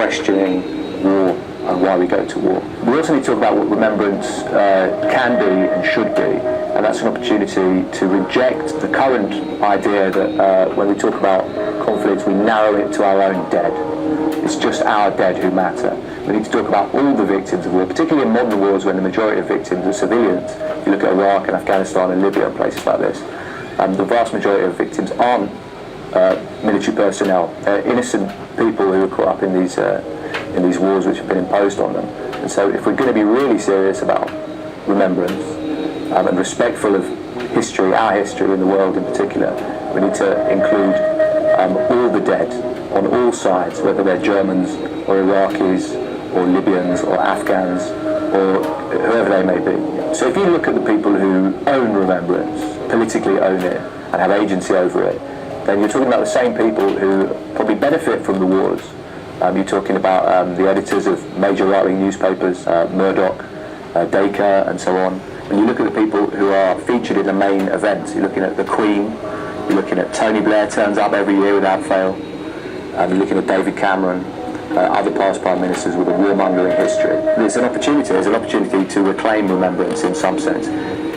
questioning war and why we go to war. We also need to talk about what remembrance can be and should be, and that's an opportunity to reject the current idea that when we talk about conflicts, we narrow it to our own dead. It's just our dead who matter. We need to talk about all the victims of war, particularly in modern wars when the majority of victims are civilians. If you look at Iraq and Afghanistan and Libya and places like this, the vast majority of victims aren't military personnel. They're innocent people who are caught up in these wars which have been imposed on them. And so if we're going to be really serious about remembrance and respectful of history, our history in the world in particular, we need to include all the dead on all sides, whether they're Germans or Iraqis or Libyans or Afghans or whoever they may be. So if you look at the people who own remembrance, politically own it and have agency over it, then you're talking about the same people who probably benefit from the wars. You're talking about the editors of major right-wing newspapers, Murdoch, Dacre and so on. When you look at the people who are featured in the main events, you're looking at the Queen, you're looking at Tony Blair turns up every year without fail, you're looking at David Cameron, other past prime ministers with a warmongering history. There's an opportunity to reclaim remembrance in some sense.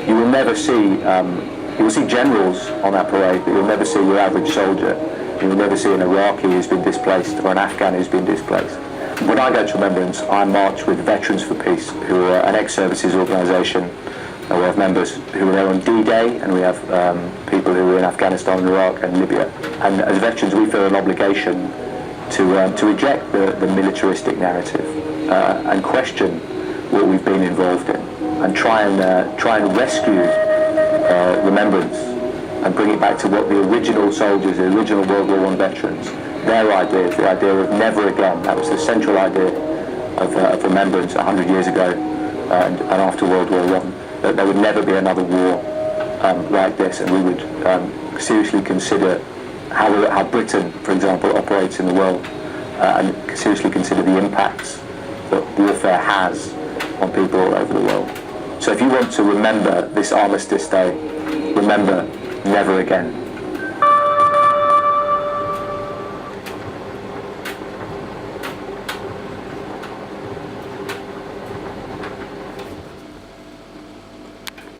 You will never see, you will see generals on that parade, but you'll never see your average soldier. You will never see an Iraqi who's been displaced or an Afghan who's been displaced. When I go to Remembrance, I march with Veterans for Peace, who are an ex-services organisation. We have members who were there on D-Day, and we have people who were in Afghanistan, Iraq and Libya. And as veterans, we feel an obligation to reject the militaristic narrative and question what we've been involved in, and try and rescue remembrance and bring it back to what the original soldiers, the original World War I veterans, their ideas, the idea of never again. That was the central idea of remembrance 100 years ago and after World War I, that there would never be another war like this, and we would seriously consider how Britain, for example, operates in the world, and seriously consider the impacts that warfare has on people all over the world. So if you want to remember this Armistice Day, remember never again.